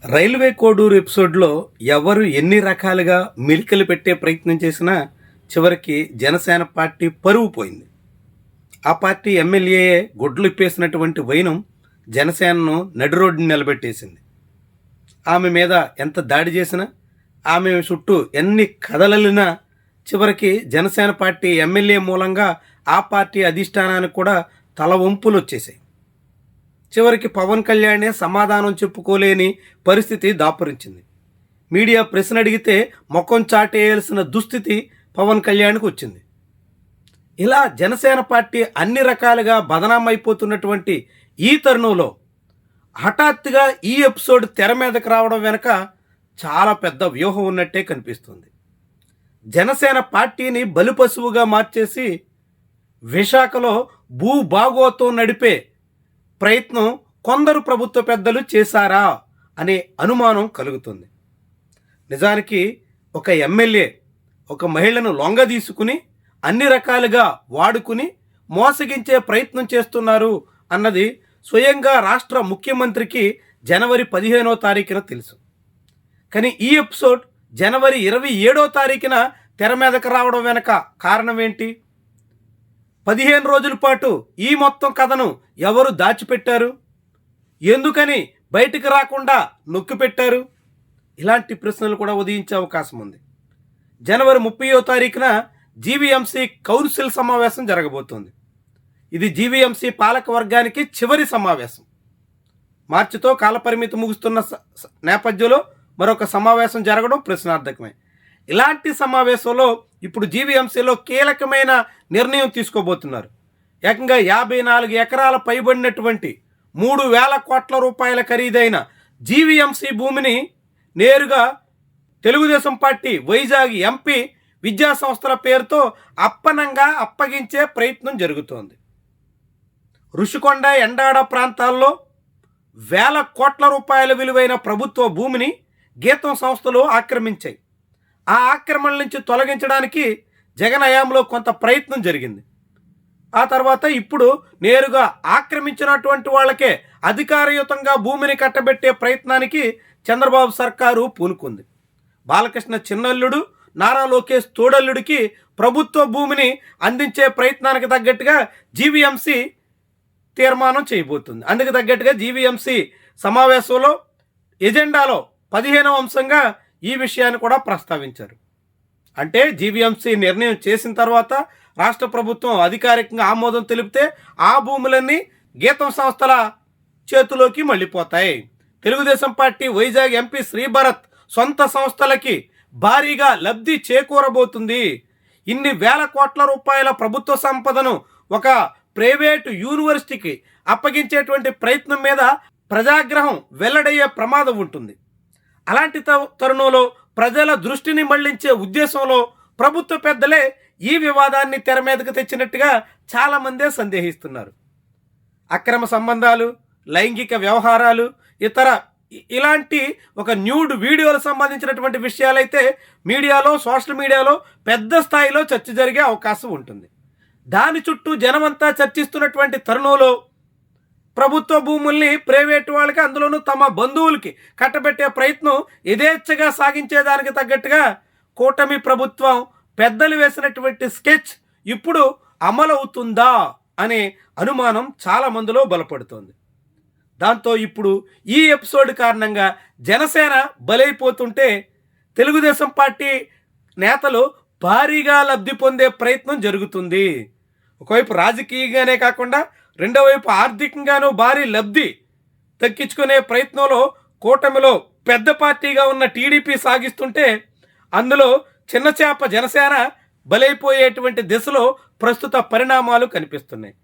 Railway Koduru ఎపిసోడ్లో ఎవరు ఎన్ని రకాలుగా మెలికలు పెట్టే ప్రయత్నం చేసినా చివరికి జనసేన పార్టీ పరువు పోయింది. ఆ పార్టీ ఎమ్మెల్యే గుడ్లు ఇప్పేసినటువంటి వైనం జనసేనను నడి రోడ్డుని నిలబెట్టేసింది. ఆమె మీద ఎంత దాడి చేసినా, ఆమె చుట్టూ ఎన్ని కదలలినా చివరికి జనసేన పార్టీ ఎమ్మెల్యే మూలంగా ఆ పార్టీ అధిష్టానానికి కూడా తల వంపులు వచ్చేసాయి. చివరికి పవన్ కళ్యాణే సమాధానం చెప్పుకోలేని పరిస్థితి దాపురించింది. మీడియా ప్రశ్న అడిగితే ముఖం చాటేయాల్సిన దుస్థితి పవన్ కళ్యాణ్కి వచ్చింది. ఇలా జనసేన పార్టీ అన్ని రకాలుగా బదనామైపోతున్నటువంటి ఈ తరుణంలో హఠాత్తుగా ఈ ఎపిసోడ్ తెర మీదకి రావడం వెనక చాలా పెద్ద వ్యూహం ఉన్నట్టే కనిపిస్తుంది. జనసేన పార్టీని బలిపశువుగా మార్చేసి విశాఖలో భూభాగోతం నడిపే ప్రయత్నం కొందరు ప్రభుత్వ పెద్దలు చేశారా అనే అనుమానం కలుగుతుంది. నిజానికి ఒక ఎమ్మెల్యే ఒక మహిళను లొంగ తీసుకుని అన్ని రకాలుగా వాడుకుని మోసగించే ప్రయత్నం చేస్తున్నారు అన్నది స్వయంగా రాష్ట్ర ముఖ్యమంత్రికి జనవరి 15వ తారీఖున తెలుసు. కానీ ఈ ఎపిసోడ్ జనవరి 27వ తారీఖున తెర మీదకు రావడం వెనక కారణం ఏంటి? 15 రోజుల పాటు ఈ మొత్తం కథను ఎవరు దాచిపెట్టారు? ఎందుకని బయటికి రాకుండా నొక్కి పెట్టారు? ఇలాంటి ప్రశ్నలు కూడా ఉదయించే అవకాశం ఉంది. జనవరి 30వ తారీఖున జీవీఎంసీ కౌన్సిల్ సమావేశం జరగబోతోంది. ఇది జీవీఎంసీ పాలక వర్గానికి చివరి సమావేశం. మార్చితో కాలపరిమితి ముగుస్తున్న నేపథ్యంలో మరొక సమావేశం జరగడం ప్రశ్నార్థకమే. ఇలాంటి సమావేశంలో ఇప్పుడు జీవీఎంసీలో కీలకమైన నిర్ణయం తీసుకోబోతున్నారు. ఏకంగా 54 ఎకరాల పైబడినటువంటి 3,000 కోట్ల రూపాయల ఖరీదైన జీవీఎంసీ భూమిని నేరుగా తెలుగుదేశం పార్టీ వైజాగ్ ఎంపీ విద్యా సంస్థల పేరుతో అప్పనంగా అప్పగించే ప్రయత్నం జరుగుతోంది. రుషికొండ ఎండాడ ప్రాంతాల్లో 1,000 కోట్ల రూపాయల విలువైన ప్రభుత్వ భూమిని గీతం సంస్థలు ఆక్రమించాయి. ఆ ఆక్రమణ నుంచి తొలగించడానికి జగన్ హయాంలో కొంత ప్రయత్నం జరిగింది. ఆ తర్వాత ఇప్పుడు నేరుగా ఆక్రమించినటువంటి వాళ్ళకే అధికారయుతంగా భూమిని కట్టబెట్టే ప్రయత్నానికి చంద్రబాబు సర్కారు పూనుకుంది. బాలకృష్ణ చిన్నల్లుడు, నారా లోకేష్ తోడల్లుడికి ప్రభుత్వ భూమిని అందించే ప్రయత్నానికి తగ్గట్టుగా జీవీఎంసీ తీర్మానం చేయబోతుంది. అందుకు తగ్గట్టుగా జీవీఎంసీ సమావేశంలో ఎజెండాలో 15వ అంశంగా ఈ విషయాన్ని కూడా ప్రస్తావించారు. అంటే జీవీఎంసీ నిర్ణయం చేసిన తర్వాత రాష్ట్ర ప్రభుత్వం అధికారికంగా ఆమోదం తెలిపితే ఆ భూములన్నీ గీతం సంస్థల చేతిలోకి మళ్ళీపోతాయి. తెలుగుదేశం పార్టీ వైజాగ్ ఎంపీ శ్రీభరత్ సొంత సంస్థలకి భారీగా లబ్ధి చేకూరబోతుంది. ఇన్ని 1,000 కోట్ల రూపాయల ప్రభుత్వ సంపదను ఒక ప్రైవేటు యూనివర్సిటీకి అప్పగించేటువంటి ప్రయత్నం మీద ప్రజాగ్రహం వెల్లడయ్యే ప్రమాదం ఉంటుంది. అలాంటి తరుణంలో ప్రజల దృష్టిని మళ్లించే ఉద్దేశంలో ప్రభుత్వ పెద్దలే ఈ వివాదాన్ని తెర మీదకు తెచ్చినట్టుగా చాలామందే సందేహిస్తున్నారు. అక్రమ సంబంధాలు, లైంగిక వ్యవహారాలు, ఇలాంటి ఒక న్యూడ్ వీడియోలకు సంబంధించినటువంటి విషయాలైతే మీడియాలో, సోషల్ మీడియాలో పెద్ద స్థాయిలో చర్చ జరిగే అవకాశం ఉంటుంది. దాని చుట్టూ జనమంతా చర్చిస్తున్నటువంటి తరుణంలో ప్రభుత్వ భూముల్ని ప్రైవేటు వాళ్ళకి, అందులోనూ తమ బంధువులకి కట్టబెట్టే ప్రయత్నం యథేచ్ఛగా సాగించేదానికి తగ్గట్టుగా కూటమి ప్రభుత్వం పెద్దలు వేసినటువంటి స్కెచ్ ఇప్పుడు అమలవుతుందా అనే అనుమానం చాలా మందిలో బలపడుతోంది. దాంతో ఇప్పుడు ఈ ఎపిసోడ్ కారణంగా జనసేన బలైపోతుంటే తెలుగుదేశం పార్టీ నేతలు భారీగా లబ్ధి పొందే ప్రయత్నం జరుగుతుంది. ఒకవైపు రాజకీయంగానే కాకుండా రెండో వైపు ఆర్థికంగానూ భారీ లబ్ధి దక్కించుకునే ప్రయత్నంలో కూటమిలో పెద్ద పార్టీగా ఉన్న టీడీపీ సాగిస్తుంటే అందులో చిన్న చేప జనసేన బలైపోయేటువంటి దిశలో ప్రస్తుత పరిణామాలు కనిపిస్తున్నాయి.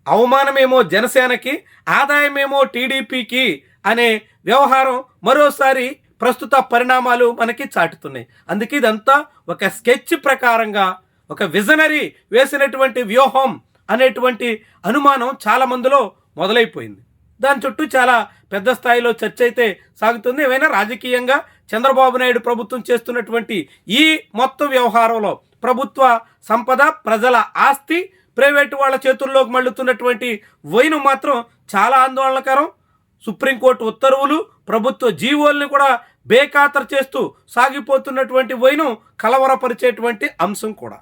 అవమానమేమో జనసేనకి, ఆదాయమేమో టీడీపీకి అనే వ్యవహారం మరోసారి ప్రస్తుత పరిణామాలు మనకి చాటుతున్నాయి. అందుకే ఇదంతా ఒక స్కెచ్ ప్రకారంగా ఒక విజనరీ వేసినటువంటి వ్యూహం అనేటువంటి అనుమానం చాలా మందిలో మొదలైపోయింది. దాని చుట్టూ చాలా పెద్ద స్థాయిలో చర్చ అయితే సాగుతుంది. ఏమైనా రాజకీయంగా చంద్రబాబు నాయుడు ప్రభుత్వం చేస్తున్నటువంటి ఈ మొత్తం వ్యవహారంలో ప్రభుత్వ సంపద, ప్రజల ఆస్తి ప్రైవేటు వాళ్ళ చేతుల్లోకి మళ్ళుతున్నటువంటి వైను మాత్రం చాలా ఆందోళనకరం. సుప్రీంకోర్టు ఉత్తర్వులు, ప్రభుత్వ జీవోల్ని కూడా బేఖాతరు చేస్తూ సాగిపోతున్నటువంటి వైనం కలవరపరిచేటువంటి అంశం కూడా.